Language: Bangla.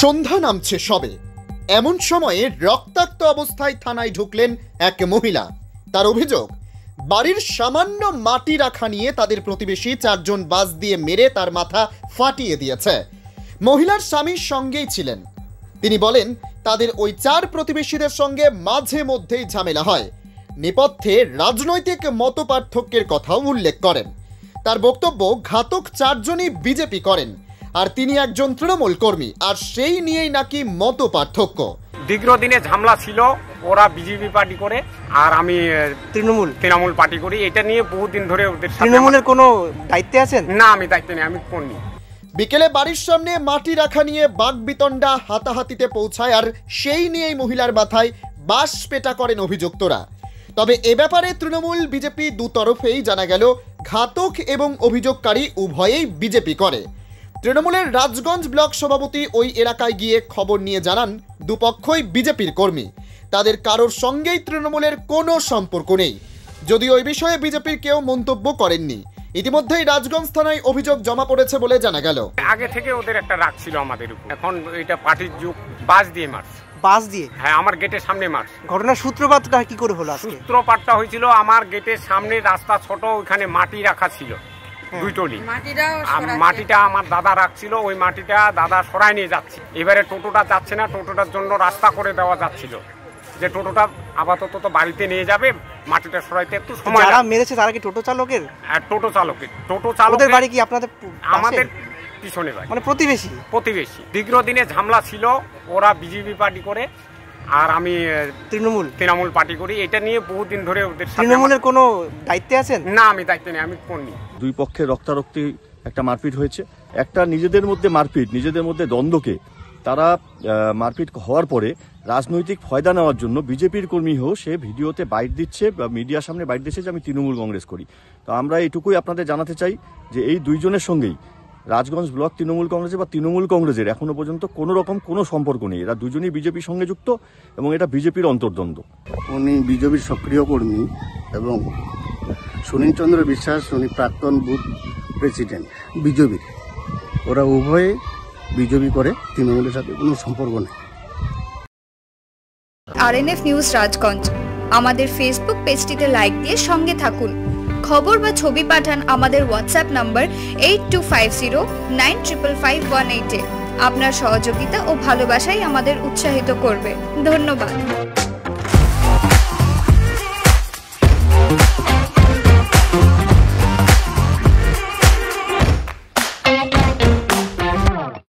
সন্ধ্যা নামছে সবে, এমন সময়ে রক্তাক্ত অবস্থায় থানায় ঢুকলেন এক মহিলা। তার অভিযোগ, বাড়ির সামান্য মাটি রাখা নিয়ে তাদের প্রতিবেশী 4 জন বাস দিয়ে মেরে তার মাথা ফাটিয়ে দিয়েছে। মহিলার স্বামীর সঙ্গেই ছিলেন। তিনি বলেন, তাদের ওই 4 প্রতিবেশীদের সঙ্গে মাঝে মধ্যেই ঝামেলা হয়। নেপথ্যে রাজনৈতিক মতপার্থক্যের কথাও উল্লেখ করেন। তার বক্তব্য, ঘাতক 4 জনই বিজেপি করেন, আর তিনি একজন তৃণমূল কর্মী, আর সেই নিয়েই নাকি মত পার্থক্য। দীর্ঘদিনে ঝামেলা ছিল, ওরা বিজেপি পার্টি করে আর আমি তৃণমূল পার্টি করি। এটা নিয়ে বহুদিন ধরে ওদের তৃণমূলের কোনো দায়িত্বে আছেন? না, আমি দায়িত্ব নেই, আমি কর্মী। বিকেলে বাড়ির সামনে মাটি রাখা নিয়ে বাকবিতণ্ডা হাতাহাতিতে পৌঁছায়, আর সেই নিয়েই মহিলার মাথায় বাঁশ পেটা করেন অভিযুক্তরা। তবে এ ব্যাপারে তৃণমূল বিজেপি দুতরফেই জানা গেল, ঘাতক এবং অভিযোগকারী উভয়েই বিজেপি করে। তৃণমূলের রাজগঞ্জ ব্লক সভাপতি ওই এলাকায় গিয়ে খবর নিয়ে জানান, দুপক্ষই বিজেপির কর্মী, তাদের কারোর সঙ্গেই তৃণমূলের কোনো সম্পর্ক নেই। যদিও ওই বিষয়ে বিজেপির কেউ মন্তব্য করেননি। ইতিমধ্যেই রাজগঞ্জ থানায় অভিযোগ জমা পড়েছে বলে জানা গেল। আগে থেকে ওদের একটা রাগ ছিল আমাদের উপর, এখন এটা পার্টির যুগ। বাস দিয়ে মারছে। বাস দিয়ে? হ্যাঁ, আমার গেটের সামনে মারছে। ঘটনার সূত্রপাতটা কি করে হলো? সূত্রপাতটা হয়েছিল, আমার গেটের সামনে রাস্তা ছোট, ওইখানে মাটি রাখা ছিল 2 টলি। মাটিটা আমার দাদা রাখছিল, ওই মাটিটা দাদা সরাই নিয়ে যাচ্ছে। এবারে টোটোটা যাচ্ছে না, টোটোটার জন্য রাস্তা করে দেওয়া যাচ্ছিল, যে টোটোটা আপাতত তো বাড়িতে নিয়ে যাবে, মাটিটা সরাইতে একটু সময়। যারা মেরেছে তারা কি টোটো চালকের? টোটো চালকের বাড়ি কি আপনাদের? আমাদের পিছনে বাড়ি, মানে প্রতিবেশী। দীর্ঘদিনে ঝামেলা ছিল, ওরা বিজেপি পার্টি করে আর আমি তৃণমূল পার্টি করি। এটা নিয়ে বহুদিন ধরে ওদের তৃণমূলের কোনো দায়িত্বে আছেন? না, আমি দায়িত্ব নেই, আমি কর্মী। দুই পক্ষে রক্তারক্তি, একটা মারপিট হয়েছে। একটা নিজেদের মধ্যে মারপিট, নিজেদের মধ্যে দ্বন্দ্বকে তারা মারপিট হওয়ার পরে রাজনৈতিক ফায়দা নেওয়ার জন্য বিজেপির কর্মী হোক, সে ভিডিওতে বাইট দিচ্ছে বা মিডিয়ার সামনে বাইট দিচ্ছে যে আমি তৃণমূল কংগ্রেস করি। তো আমরা এটুকুই আপনাদের জানাতে চাই যে এই 2 জনের সঙ্গেই রাজগঞ্জ ব্লক তৃণমূল কংগ্রেসের বা তৃণমূল কংগ্রেসের এখনো পর্যন্ত কোনো রকম কোনো সম্পর্ক নেই। এরা 2 জনই বিজেপির সঙ্গে যুক্ত এবং এটা বিজেপির অন্তর্দ্বন্দ্ব। উনি বিজেপির সক্রিয় কর্মী এবং সুনীল চন্দ্র বিশ্বাস উনি প্রাক্তন বুথ প্রেসিডেন্ট বিজেপির। ওরা উভয়ে বিজেপি করে, তৃণমূলের সাথে কোনো সম্পর্ক নেই। আরএনএফ নিউজ রাজগঞ্জ আমাদের ফেসবুক পেজটিতে লাইক দিয়ে সঙ্গে থাকুন। খবর বা ছবি পাঠান আমাদের হোয়াটসঅ্যাপ নাম্বার 8250955518 আপনার সহযোগিতা ও ভালোবাসাই আমাদের উৎসাহিত করবে। ধন্যবাদ।